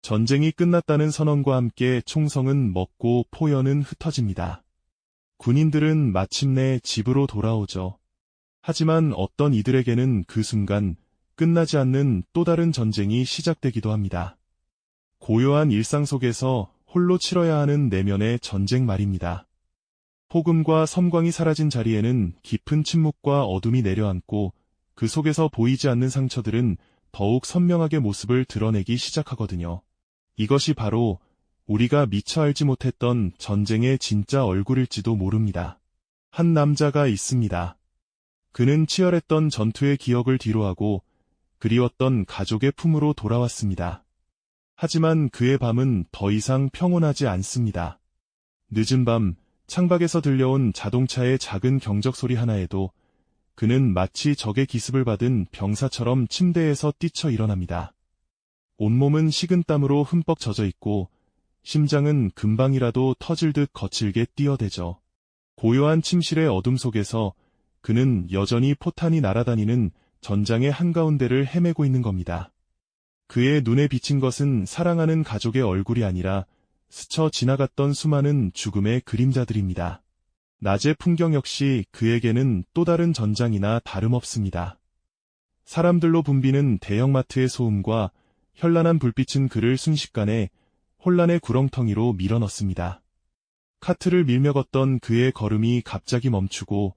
전쟁이 끝났다는 선언과 함께 총성은 먹고 포연은 흩어집니다. 군인들은 마침내 집으로 돌아오죠. 하지만 어떤 이들에게는 그 순간 끝나지 않는 또 다른 전쟁이 시작되기도 합니다. 고요한 일상 속에서 홀로 치러야 하는 내면의 전쟁 말입니다. 폭음과 섬광이 사라진 자리에는 깊은 침묵과 어둠이 내려앉고 그 속에서 보이지 않는 상처들은 더욱 선명하게 모습을 드러내기 시작하거든요. 이것이 바로 우리가 미처 알지 못했던 전쟁의 진짜 얼굴일지도 모릅니다. 한 남자가 있습니다. 그는 치열했던 전투의 기억을 뒤로하고 그리웠던 가족의 품으로 돌아왔습니다. 하지만 그의 밤은 더 이상 평온하지 않습니다. 늦은 밤, 창밖에서 들려온 자동차의 작은 경적 소리 하나에도 그는 마치 적의 기습을 받은 병사처럼 침대에서 뛰쳐 일어납니다. 온몸은 식은땀으로 흠뻑 젖어 있고 심장은 금방이라도 터질 듯 거칠게 뛰어대죠. 고요한 침실의 어둠 속에서 그는 여전히 포탄이 날아다니는 전장의 한가운데를 헤매고 있는 겁니다. 그의 눈에 비친 것은 사랑하는 가족의 얼굴이 아니라 스쳐 지나갔던 수많은 죽음의 그림자들입니다. 낮의 풍경 역시 그에게는 또 다른 전장이나 다름없습니다. 사람들로 붐비는 대형마트의 소음과 현란한 불빛은 그를 순식간에 혼란의 구렁텅이로 밀어넣습니다. 카트를 밀며 걷던 그의 걸음이 갑자기 멈추고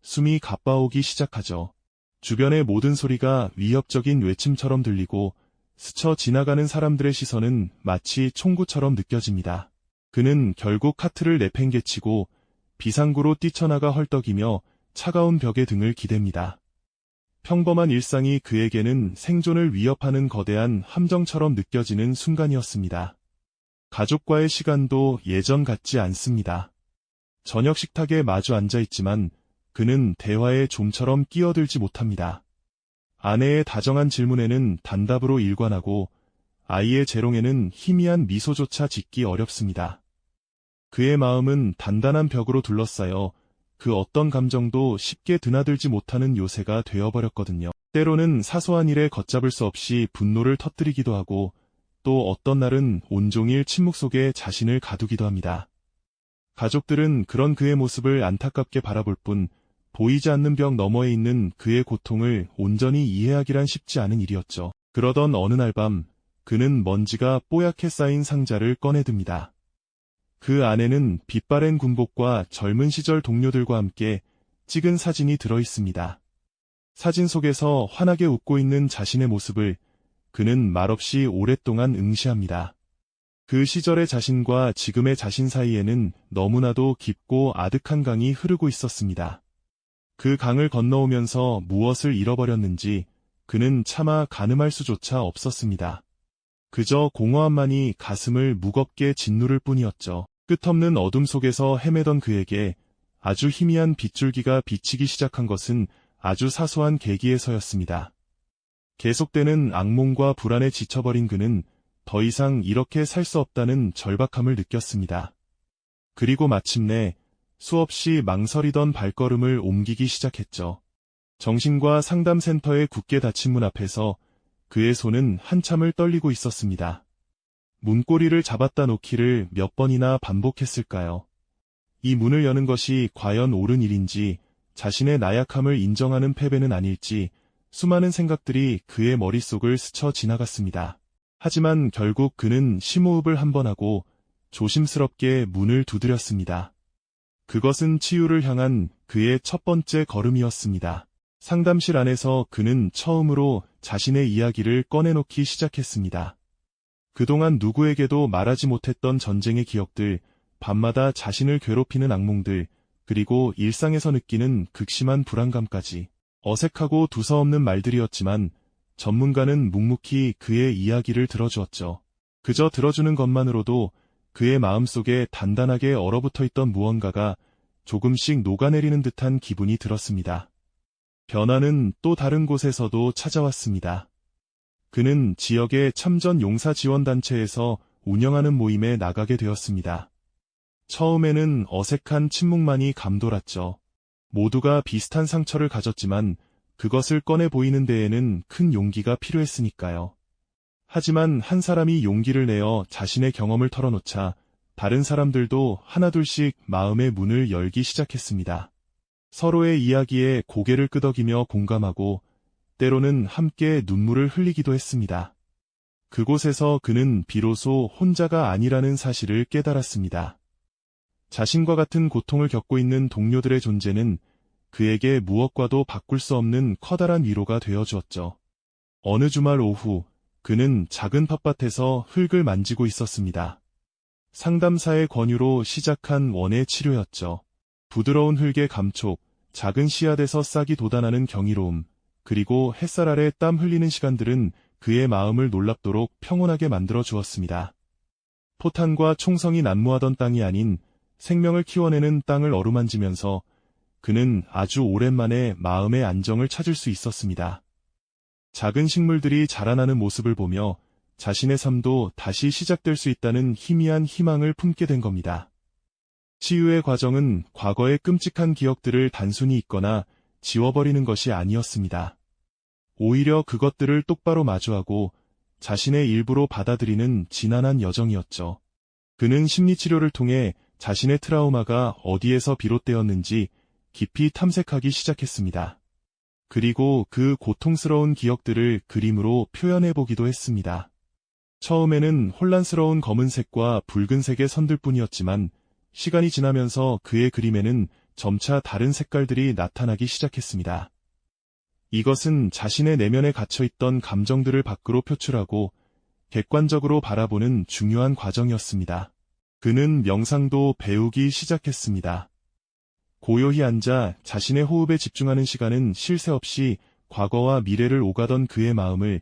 숨이 가빠오기 시작하죠. 주변의 모든 소리가 위협적인 외침처럼 들리고 스쳐 지나가는 사람들의 시선은 마치 총구처럼 느껴집니다. 그는 결국 카트를 내팽개치고 비상구로 뛰쳐나가 헐떡이며 차가운 벽에 등을 기댑니다. 평범한 일상이 그에게는 생존을 위협하는 거대한 함정처럼 느껴지는 순간이었습니다. 가족과의 시간도 예전 같지 않습니다. 저녁 식탁에 마주 앉아 있지만 그는 대화에 좀처럼 끼어들지 못합니다. 아내의 다정한 질문에는 단답으로 일관하고 아이의 재롱에는 희미한 미소조차 짓기 어렵습니다. 그의 마음은 단단한 벽으로 둘러싸여 그 어떤 감정도 쉽게 드나들지 못하는 요새가 되어버렸거든요. 때로는 사소한 일에 걷잡을 수 없이 분노를 터뜨리기도 하고 또 어떤 날은 온종일 침묵 속에 자신을 가두기도 합니다. 가족들은 그런 그의 모습을 안타깝게 바라볼 뿐 보이지 않는 벽 너머에 있는 그의 고통을 온전히 이해하기란 쉽지 않은 일이었죠. 그러던 어느 날 밤 그는 먼지가 뽀얗게 쌓인 상자를 꺼내듭니다. 그 안에는 빛바랜 군복과 젊은 시절 동료들과 함께 찍은 사진이 들어 있습니다. 사진 속에서 환하게 웃고 있는 자신의 모습을 그는 말없이 오랫동안 응시합니다. 그 시절의 자신과 지금의 자신 사이에는 너무나도 깊고 아득한 강이 흐르고 있었습니다. 그 강을 건너오면서 무엇을 잃어버렸는지 그는 차마 가늠할 수조차 없었습니다. 그저 공허함만이 가슴을 무겁게 짓누를 뿐이었죠. 끝없는 어둠 속에서 헤매던 그에게 아주 희미한 빗줄기가 비치기 시작한 것은 아주 사소한 계기에서였습니다. 계속되는 악몽과 불안에 지쳐버린 그는 더 이상 이렇게 살 수 없다는 절박함을 느꼈습니다. 그리고 마침내 수없이 망설이던 발걸음을 옮기기 시작했죠. 정신과 상담센터의 굳게 닫힌 문 앞에서 그의 손은 한참을 떨리고 있었습니다. 문고리를 잡았다 놓기를 몇 번이나 반복했을까요? 이 문을 여는 것이 과연 옳은 일인지, 자신의 나약함을 인정하는 패배는 아닐지 수많은 생각들이 그의 머릿속을 스쳐 지나갔습니다. 하지만 결국 그는 심호흡을 한 번 하고 조심스럽게 문을 두드렸습니다. 그것은 치유를 향한 그의 첫 번째 걸음이었습니다. 상담실 안에서 그는 처음으로 자신의 이야기를 꺼내놓기 시작했습니다. 그동안 누구에게도 말하지 못했던 전쟁의 기억들, 밤마다 자신을 괴롭히는 악몽들, 그리고 일상에서 느끼는 극심한 불안감까지. 어색하고 두서없는 말들이었지만 전문가는 묵묵히 그의 이야기를 들어주었죠. 그저 들어주는 것만으로도 그의 마음속에 단단하게 얼어붙어 있던 무언가가 조금씩 녹아내리는 듯한 기분이 들었습니다. 변화는 또 다른 곳에서도 찾아왔습니다. 그는 지역의 참전 용사 지원단체에서 운영하는 모임에 나가게 되었습니다. 처음에는 어색한 침묵만이 감돌았죠. 모두가 비슷한 상처를 가졌지만 그것을 꺼내 보이는 데에는 큰 용기가 필요했으니까요. 하지만 한 사람이 용기를 내어 자신의 경험을 털어놓자 다른 사람들도 하나둘씩 마음의 문을 열기 시작했습니다. 서로의 이야기에 고개를 끄덕이며 공감하고 때로는 함께 눈물을 흘리기도 했습니다. 그곳에서 그는 비로소 혼자가 아니라는 사실을 깨달았습니다. 자신과 같은 고통을 겪고 있는 동료들의 존재는 그에게 무엇과도 바꿀 수 없는 커다란 위로가 되어주었죠. 어느 주말 오후, 그는 작은 텃밭에서 흙을 만지고 있었습니다. 상담사의 권유로 시작한 원예 치료였죠. 부드러운 흙의 감촉, 작은 씨앗에서 싹이 돋아나는 경이로움, 그리고 햇살 아래 땀 흘리는 시간들은 그의 마음을 놀랍도록 평온하게 만들어 주었습니다. 포탄과 총성이 난무하던 땅이 아닌 생명을 키워내는 땅을 어루만지면서 그는 아주 오랜만에 마음의 안정을 찾을 수 있었습니다. 작은 식물들이 자라나는 모습을 보며 자신의 삶도 다시 시작될 수 있다는 희미한 희망을 품게 된 겁니다. 치유의 과정은 과거의 끔찍한 기억들을 단순히 잊거나 지워버리는 것이 아니었습니다. 오히려 그것들을 똑바로 마주하고 자신의 일부로 받아들이는 지난한 여정이었죠. 그는 심리치료를 통해 자신의 트라우마가 어디에서 비롯되었는지 깊이 탐색하기 시작했습니다. 그리고 그 고통스러운 기억들을 그림으로 표현해보기도 했습니다. 처음에는 혼란스러운 검은색과 붉은색의 선들뿐이었지만 시간이 지나면서 그의 그림에는 점차 다른 색깔들이 나타나기 시작했습니다. 이것은 자신의 내면에 갇혀있던 감정들을 밖으로 표출하고 객관적으로 바라보는 중요한 과정이었습니다. 그는 명상도 배우기 시작했습니다. 고요히 앉아 자신의 호흡에 집중하는 시간은 쉴 새 없이 과거와 미래를 오가던 그의 마음을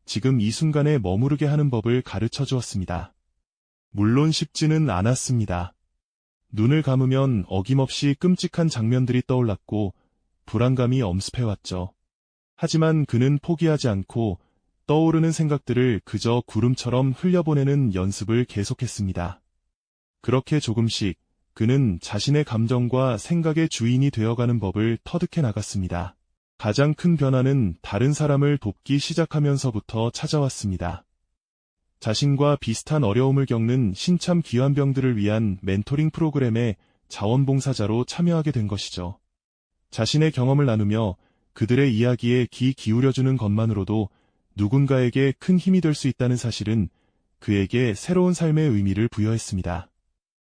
지금 이 순간에 머무르게 하는 법을 가르쳐 주었습니다. 물론 쉽지는 않았습니다. 눈을 감으면 어김없이 끔찍한 장면들이 떠올랐고 불안감이 엄습해왔죠. 하지만 그는 포기하지 않고 떠오르는 생각들을 그저 구름처럼 흘려보내는 연습을 계속했습니다. 그렇게 조금씩 그는 자신의 감정과 생각의 주인이 되어가는 법을 터득해 나갔습니다. 가장 큰 변화는 다른 사람을 돕기 시작하면서부터 찾아왔습니다. 자신과 비슷한 어려움을 겪는 신참 기환병들을 위한 멘토링 프로그램에 자원봉사자로 참여하게 된 것이죠. 자신의 경험을 나누며 그들의 이야기에 귀 기울여주는 것만으로도 누군가에게 큰 힘이 될 수 있다는 사실은 그에게 새로운 삶의 의미를 부여했습니다.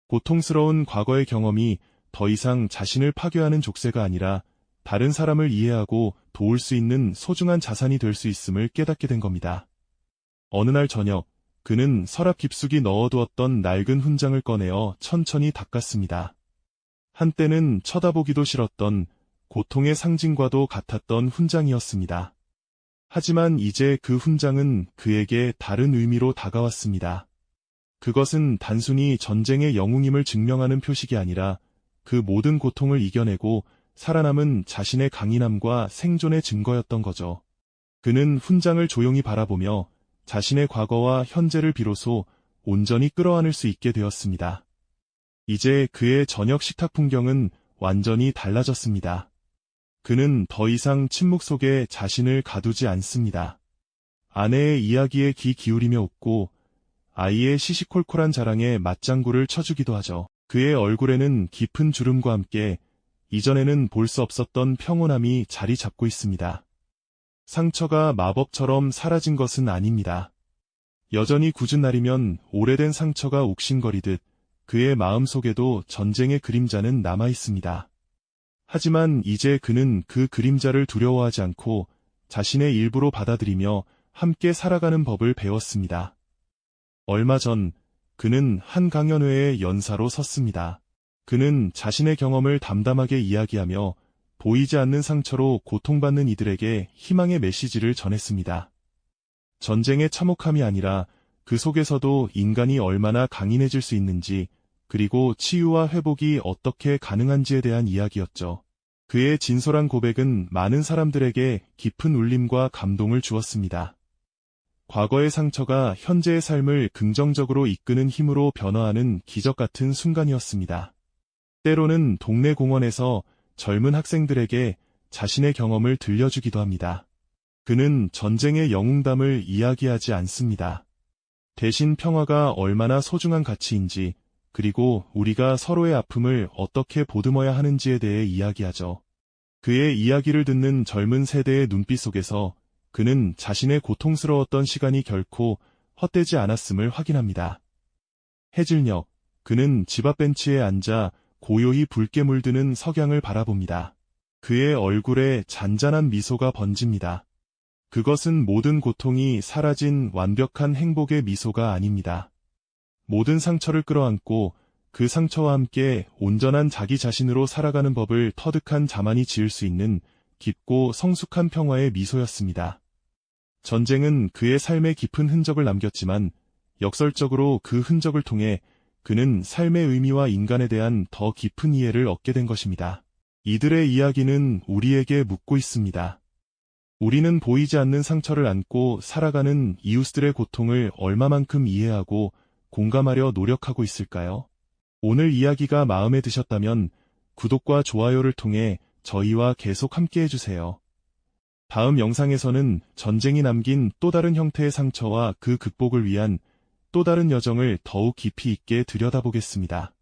고통스러운 과거의 경험이 더 이상 자신을 파괴하는 족쇄가 아니라 다른 사람을 이해하고 도울 수 있는 소중한 자산이 될 수 있음을 깨닫게 된 겁니다. 어느 날 저녁, 그는 서랍 깊숙이 넣어두었던 낡은 훈장을 꺼내어 천천히 닦았습니다. 한때는 쳐다보기도 싫었던 고통의 상징과도 같았던 훈장이었습니다. 하지만 이제 그 훈장은 그에게 다른 의미로 다가왔습니다. 그것은 단순히 전쟁의 영웅임을 증명하는 표식이 아니라 그 모든 고통을 이겨내고 살아남은 자신의 강인함과 생존의 증거였던 거죠. 그는 훈장을 조용히 바라보며 자신의 과거와 현재를 비로소 온전히 끌어안을 수 있게 되었습니다. 이제 그의 저녁 식탁 풍경은 완전히 달라졌습니다. 그는 더 이상 침묵 속에 자신을 가두지 않습니다. 아내의 이야기에 귀 기울이며 웃고 아이의 시시콜콜한 자랑에 맞장구를 쳐주기도 하죠. 그의 얼굴에는 깊은 주름과 함께 이전에는 볼 수 없었던 평온함이 자리 잡고 있습니다. 상처가 마법처럼 사라진 것은 아닙니다. 여전히 굳은 날이면 오래된 상처가 욱신거리듯 그의 마음속에도 전쟁의 그림자는 남아 있습니다. 하지만 이제 그는 그 그림자를 두려워하지 않고 자신의 일부로 받아들이며 함께 살아가는 법을 배웠습니다. 얼마 전 그는 한 강연회의 연사로 섰습니다. 그는 자신의 경험을 담담하게 이야기하며 보이지 않는 상처로 고통받는 이들에게 희망의 메시지를 전했습니다. 전쟁의 참혹함이 아니라 그 속에서도 인간이 얼마나 강인해질 수 있는지, 그리고 치유와 회복이 어떻게 가능한지에 대한 이야기였죠. 그의 진솔한 고백은 많은 사람들에게 깊은 울림과 감동을 주었습니다. 과거의 상처가 현재의 삶을 긍정적으로 이끄는 힘으로 변화하는 기적 같은 순간이었습니다. 때로는 동네 공원에서 젊은 학생들에게 자신의 경험을 들려주기도 합니다. 그는 전쟁의 영웅담을 이야기하지 않습니다. 대신 평화가 얼마나 소중한 가치인지, 그리고 우리가 서로의 아픔을 어떻게 보듬어야 하는지에 대해 이야기하죠. 그의 이야기를 듣는 젊은 세대의 눈빛 속에서 그는 자신의 고통스러웠던 시간이 결코 헛되지 않았음을 확인합니다. 해질녘, 그는 집 앞 벤치에 앉아 고요히 붉게 물드는 석양을 바라봅니다. 그의 얼굴에 잔잔한 미소가 번집니다. 그것은 모든 고통이 사라진 완벽한 행복의 미소가 아닙니다. 모든 상처를 끌어안고 그 상처와 함께 온전한 자기 자신으로 살아가는 법을 터득한 자만이 지을 수 있는 깊고 성숙한 평화의 미소였습니다. 전쟁은 그의 삶에 깊은 흔적을 남겼지만 역설적으로 그 흔적을 통해 그는 삶의 의미와 인간에 대한 더 깊은 이해를 얻게 된 것입니다. 이들의 이야기는 우리에게 묻고 있습니다. 우리는 보이지 않는 상처를 안고 살아가는 이웃들의 고통을 얼마만큼 이해하고 공감하려 노력하고 있을까요? 오늘 이야기가 마음에 드셨다면 구독과 좋아요를 통해 저희와 계속 함께 해주세요. 다음 영상에서는 전쟁이 남긴 또 다른 형태의 상처와 그 극복을 위한 또 다른 여정을 더욱 깊이 있게 들여다보겠습니다.